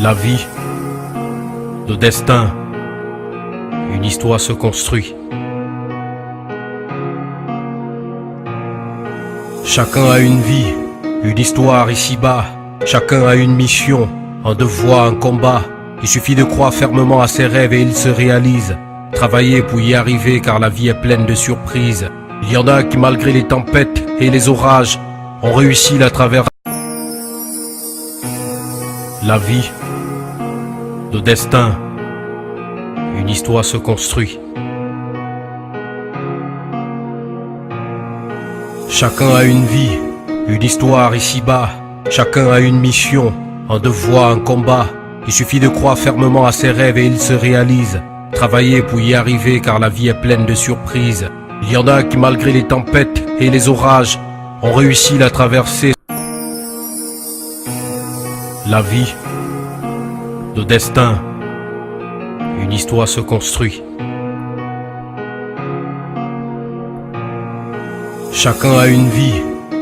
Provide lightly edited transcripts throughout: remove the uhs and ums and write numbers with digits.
La vie, le destin, une histoire se construit. Chacun a une vie, une histoire ici-bas. Chacun a une mission, un devoir, un combat. Il suffit de croire fermement à ses rêves et ils se réalisent. Travailler pour y arriver car la vie est pleine de surprises. Il y en a qui malgré les tempêtes et les orages ont réussi à traverser. La vie, le destin, une histoire se construit. Chacun a une vie, une histoire ici-bas. Chacun a une mission, un devoir, un combat. Il suffit de croire fermement à ses rêves et ils se réalisent. Travailler pour y arriver car la vie est pleine de surprises. Il y en a qui malgré les tempêtes et les orages ont réussi à traverser. La vie, le destin, une histoire se construit. Chacun a une vie,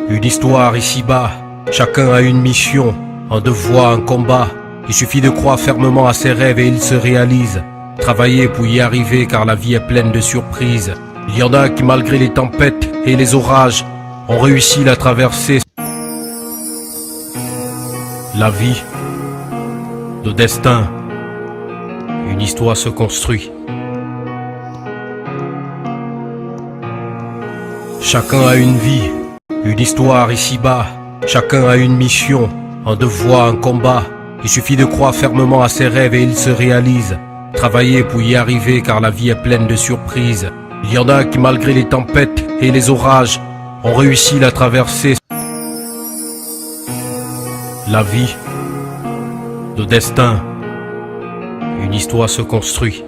une histoire ici-bas. Chacun a une mission, un devoir, un combat. Il suffit de croire fermement à ses rêves et ils se réalisent. Travailler pour y arriver car la vie est pleine de surprises. Il y en a qui malgré les tempêtes et les orages ont réussi à traverser. La vie, le destin, une histoire se construit. Chacun a une vie, une histoire ici-bas. Chacun a une mission, un devoir, un combat. Il suffit de croire fermement à ses rêves et ils se réalisent. Travailler pour y arriver car la vie est pleine de surprises. Il y en a qui malgré les tempêtes et les orages ont réussi à traverser. La vie, le destin, une histoire se construit.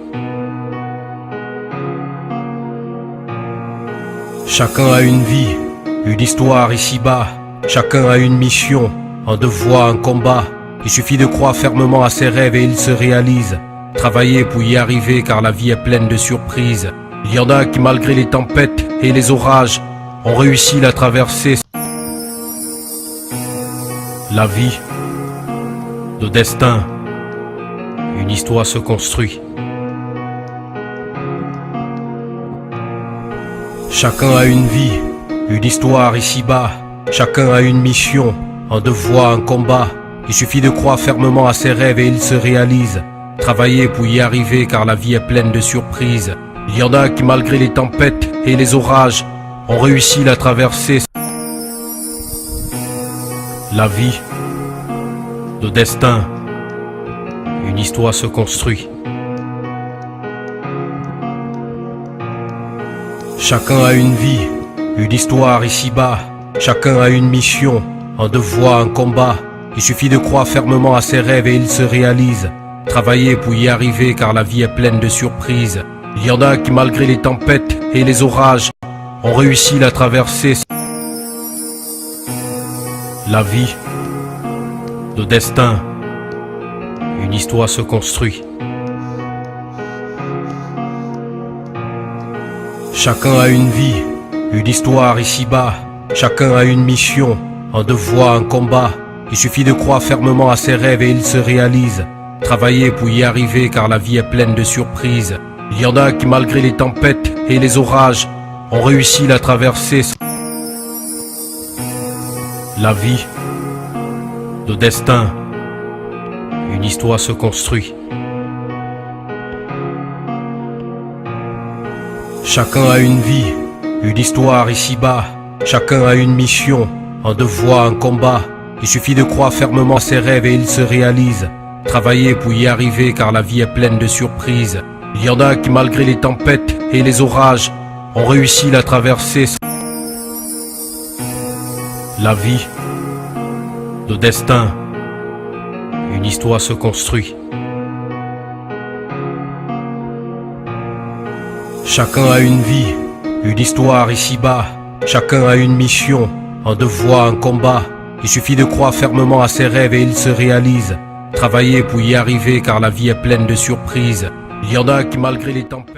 Chacun a une vie, une histoire ici-bas. Chacun a une mission, un devoir, un combat. Il suffit de croire fermement à ses rêves et ils se réalisent. Travailler pour y arriver car la vie est pleine de surprises. Il y en a qui malgré les tempêtes et les orages ont réussi à traverser. La vie, le destin, une histoire se construit. Chacun a une vie, une histoire ici-bas. Chacun a une mission, un devoir, un combat. Il suffit de croire fermement à ses rêves et ils se réalisent. Travailler pour y arriver car la vie est pleine de surprises. Il y en a qui malgré les tempêtes et les orages ont réussi à traverser. La vie, le destin, une histoire se construit. Chacun a une vie, une histoire ici-bas. Chacun a une mission, un devoir, un combat. Il suffit de croire fermement à ses rêves et ils se réalisent. Travailler pour y arriver car la vie est pleine de surprises. Il y en a qui malgré les tempêtes et les orages ont réussi à traverser. La vie, le destin, une histoire se construit. Chacun a une vie, une histoire ici-bas. Chacun a une mission, un devoir, un combat. Il suffit de croire fermement à ses rêves et ils se réalisent. Travailler pour y arriver car la vie est pleine de surprises. Il y en a qui malgré les tempêtes et les orages ont réussi à traverser. La vie, le destin, une histoire se construit. Chacun a une vie, une histoire ici-bas. Chacun a une mission, un devoir, un combat. Il suffit de croire fermement à ses rêves et ils se réalisent. Travailler pour y arriver car la vie est pleine de surprises. Il y en a qui malgré les tempêtes et les orages ont réussi à traverser. La vie, le destin, une histoire se construit. Chacun a une vie, une histoire ici-bas. Chacun a une mission, un devoir, un combat. Il suffit de croire fermement à ses rêves et ils se réalisent. Travailler pour y arriver car la vie est pleine de surprises. Il y en a qui malgré les tempêtes